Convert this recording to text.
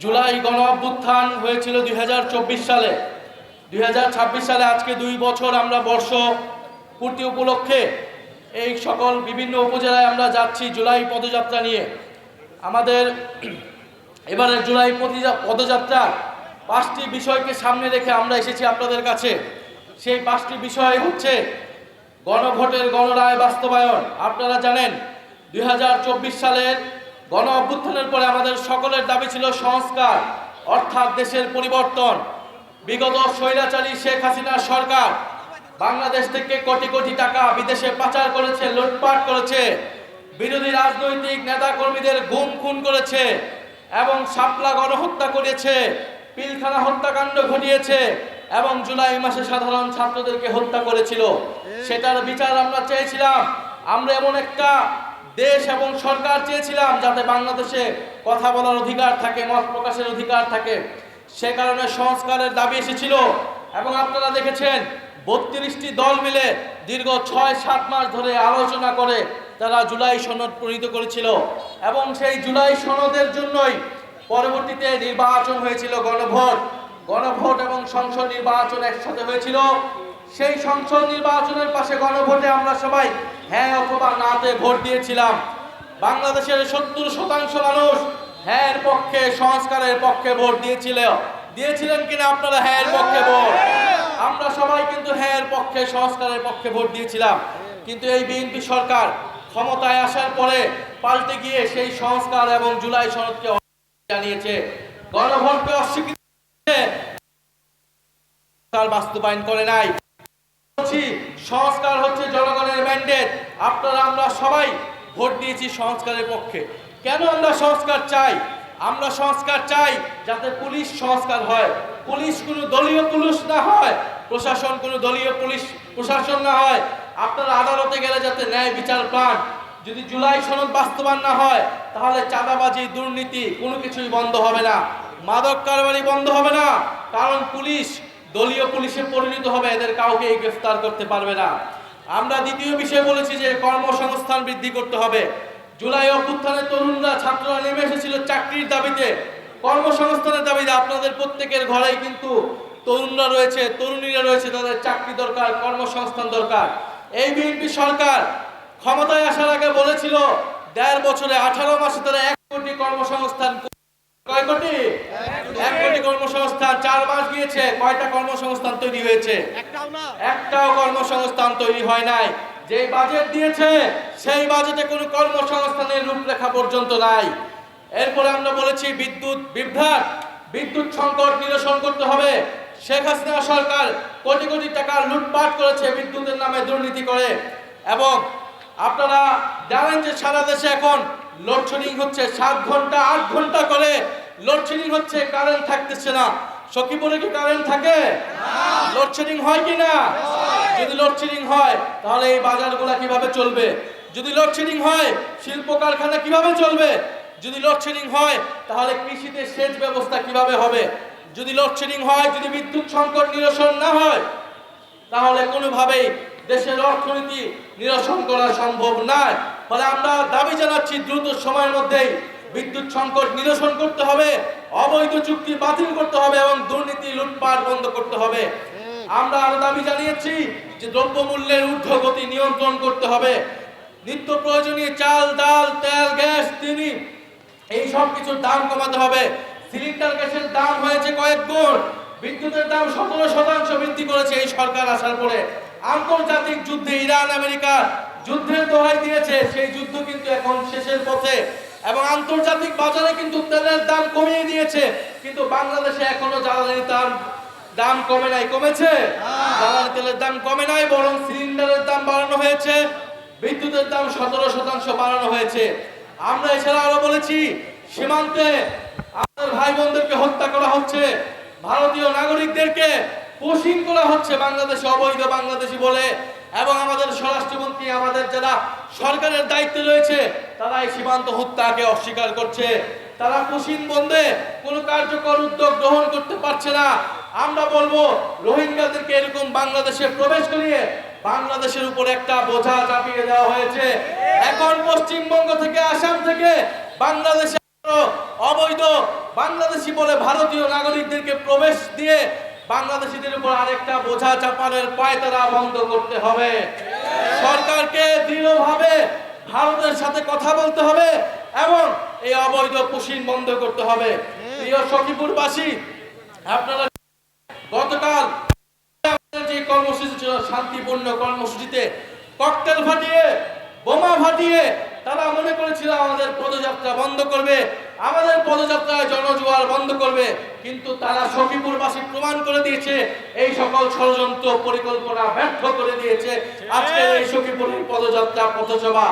জুলাই গণ অভ্যুত্থান হয়েছিল 2024 সালে। 2026 সালে আজকে 2 বছর আমরা বর্ষ পূর্তি উপলক্ষে এই সকল বিভিন্ন উপজেলায় আমরা যাচ্ছি জুলাই পদযাত্রা নিয়ে। আমাদের এবারে জুলাই পদযাত্রা 5টি বিষয়কে সামনে রেখে আমরা এসেছি আপনাদের কাছে। সেই 5টি বিষয় হচ্ছে গণভোটের গণরায় বাস্তবায়ন। আপনারা জানেন 2024 সালের গণ অভ্যুত্থানের পরে আমাদের সকলের দাবি ছিল সংস্কার, অর্থাৎ দেশের পরিবর্তন। বিগত স্বৈরাচারী শেখ হাসিনার সরকার বাংলাদেশ থেকে কোটি কোটি টাকা বিদেশে পাচার করেছে, লুটপাট করেছে, বিরোধী রাজনৈতিক নেতা কর্মীদের গুম খুন করেছে এবং শাপলা গণহত্যা করেছে, পিলখানা হত্যাকাণ্ড ঘটিয়েছে এবং জুলাই মাসে সাধারণ ছাত্রদেরকে হত্যা করেছিল। সেটার বিচার আমরা চেয়েছিলাম। আমরা এমন একটা দেশ এবং সরকার চেয়েছিলাম যাতে বাংলাদেশে কথা বলার অধিকার থাকে, মত প্রকাশের অধিকার থাকে। সে কারণে সংস্কারের দাবি এসেছিল এবং আপনারা দেখেছেন 32টি দল মিলে দীর্ঘ 6-7 মাস ধরে আলোচনা করে তারা জুলাই সনদ প্রণীত করেছিল এবং সেই জুলাই সনদের জন্যই পরবর্তীতে নির্বাচন হয়েছিল, গণভোট এবং সংসদ নির্বাচন একসাথে হয়েছিল। সেই সংসদ নির্বাচনের পাশে গণভোটে আমরা সবাই হ্যাঁ অথবা নাতে ভোট দিয়েছিলাম। বাংলাদেশের 70% মানুষ হ্যাঁ এর পক্ষে, সংস্কারের পক্ষে ভোট দিয়েছিলেন কিনা আপনারা? হ্যাঁ এর পক্ষে ভোট। আমরা সবাই কিন্তু হ্যাঁ এর পক্ষে, সংস্কারের পক্ষে ভোট দিয়েছিলাম। কিন্তু এই বিএনপি সরকার ক্ষমতায় আসার পরে পাল্টে গিয়ে সেই সংস্কার এবং জুলাই সনদকে জানিয়েছে, গণভোটকে অস্বীকৃতি বাস্তবায়ন করে নাই। সংস্কার হচ্ছে জনগণের ম্যান্ডেট। আপনারা আমরা সবাই ভোট দিয়েছি সংস্কারের পক্ষে। কেন আমরা সংস্কার চাই? আমরা সংস্কার চাই যাতে পুলিশ সংস্কার হয়, পুলিশ কোনো দলীয় পুলিশ না হয়, প্রশাসন কোনো দলীয় পুলিশ প্রশাসন না হয়। আপনারা আদালতে গেলে যাতে ন্যায় বিচার পান। যদি জুলাই সনদ বাস্তবায়ন না হয় তাহলে চাঁদাবাজি, দুর্নীতি কোনো কিছুই বন্ধ হবে না, মাদক কারবারি বন্ধ হবে না, কারণ পুলিশ দলীয় পুলিশে পরিণত হবে, এদের কাউকে গ্রেফতার করতে পারবে না। আমরা দ্বিতীয় বিষয় বলেছি যে কর্মসংস্থান বৃদ্ধি করতে হবে। জুলাই অভ্যুত্থানে তরুণরা, ছাত্ররা নেমে এসেছিল চাকরির দাবিতে, কর্মসংস্থানের দাবিতে। আপনাদের প্রত্যেকের ঘরেই কিন্তু তরুণরা রয়েছে, তরুণীরা রয়েছে, তাদের চাকরি দরকার, কর্মসংস্থান দরকার। এই বিএনপি সরকার ক্ষমতায় আসার আগে বলেছিল 1.5 বছরে 18 মাসে তারা 1 কোটি কর্মসংস্থান। কয় কোটি? 1 কোটি কর্মসংস্থান। 4 মাস গিয়েছে, কয়টা কর্মসংস্থান তৈরি হয়েছে? একটাও কর্মসংস্থান তৈরি হয় নাই। যে বাজেট দিয়েছে সেই বাজেটে কোনো কর্মসংস্থানের রূপরেখা পর্যন্ত নাই। এরপরে আমরা বলেছি বিদ্যুৎ সংকট নিরসন করতে হবে। শেখ হাসিনা সরকার কোটি কোটি টাকা লুটপাট করেছে বিদ্যুতের নামে, দুর্নীতি করে। এবং আপনারা জানেন যে সারা দেশে এখন লোডশেডিং হচ্ছে, 7 ঘন্টা 8 ঘন্টা করে লোডশেডিং হচ্ছে, কারেন্ট থাকতেছে না। সখীপুরে কি কারেন্ট থাকে? লোডশেডিং হয় কি না? যদি লোডশেডিং হয় তাহলে এই বাজারগুলো কিভাবে চলবে? যদি লোডশেডিং হয় শিল্প কারখানা কিভাবে চলবে? যদি লোডশেডিং হয় তাহলে কৃষিতে সেচ ব্যবস্থা কিভাবে হবে? যদি লোডশেডিং হয়, যদি বিদ্যুৎ সংকট নিরসন না হয় তাহলে কোনোভাবেই দেশের অর্থনীতি নিরসন করা সম্ভব নয়। ফলে আমরা দাবি জানাচ্ছি দ্রুত সময়ের মধ্যেই বিদ্যুৎ সংকট নিরসন করতে হবে, অবৈধ চুক্তি বাতিল করতে হবে এবং দুর্নীতি, লুটপাট বন্ধ করতে হবে। আমরা আরো দাবি জানিয়েছি যে দ্রব্যমূল্যের ঊর্ধ্বগতি নিয়ন্ত্রণ করতে হবে। নিত্য প্রয়োজনীয় চাল, ডাল, তেল, গ্যাস, চিনি এই সব কিছুর দাম কমাতে হবে। সিলিন্ডার গ্যাসের দাম হয়েছে কয়েক গুণ, বিদ্যুতের দাম 17% বৃদ্ধি করেছে এই সরকার আসার পরে। আন্তর্জাতিক যুদ্ধে ইরান আমেরিকা যুদ্ধের দোহাই দিয়েছে, সেই যুদ্ধ কিন্তু এখন শেষের পথে এবং আন্তর্জাতিক বাজারে কিন্তু তেলের দাম কমিয়ে দিয়েছে। কিন্তু বাংলাদেশে এখনো জ্বালানির দাম কমে নাই। কমেছে? জ্বালানি তেলের দাম কমে নাই, বরং সিলিন্ডারের দাম বাড়ানো হয়েছে, বিদ্যুতের দাম 17% বাড়ানো হয়েছে। আমরা এছাড়া আরো বলেছি সীমান্তে আমাদের ভাই বোনদেরকে হত্যা করা হচ্ছে, ভারতীয় নাগরিকদেরকে পোশিং করা হচ্ছে বাংলাদেশে অবৈধ বাংলাদেশি বলে। এবং আমাদের স্বরাষ্ট্রমন্ত্রী, আমাদের যারা সরকারের দায়িত্বে রয়েছে তারা এই সীমান্ত হত্যাকে অস্বীকার করছে। তারা পোশিং বন্ধে কোনো কার্যকর উদ্যোগ গ্রহণ করতে পারছে না। আমরা বলবো রোহিঙ্গাদেরকে এরকম বাংলাদেশে প্রবেশ করিয়ে বাংলাদেশের উপর একটা বোঝা চাপিয়ে দেওয়া হয়েছে। এখন পশ্চিমবঙ্গ থেকে, আসাম থেকে বাংলাদেশে অবৈধ বাংলাদেশি বলে ভারতীয় নাগরিকদেরকে প্রবেশ দিয়ে বাংলাদেশিদের উপর আরেকটা বোঝা চাপানের পায়তারা বন্ধ করতে হবে। সরকারকে দৃঢ়ভাবে ভারতের সাথে কথা বলতে হবে এবং এই অবৈধ পুশিন বন্ধ করতে হবে। প্রিয় সখীপুরবাসী, আপনারা গতকাল যে কর্মসূচি ছিল শান্তিপূর্ণ কর্মসূচিতে ককটেল ফাটিয়ে বোমা ফাটিয়ে তারা মনে করেছিল আমাদের পদযাত্রা বন্ধ করবে, আমাদের পদযাত্রায় জনজোয়ার বন্ধ করবে, কিন্তু তারা সখীপুরবাসী প্রমাণ করে দিয়েছে এই সকল ষড়যন্ত্র পরিকল্পনা ব্যর্থ করে দিয়েছে। আজকে এই সখীপুরের পদযাত্রা পথসভা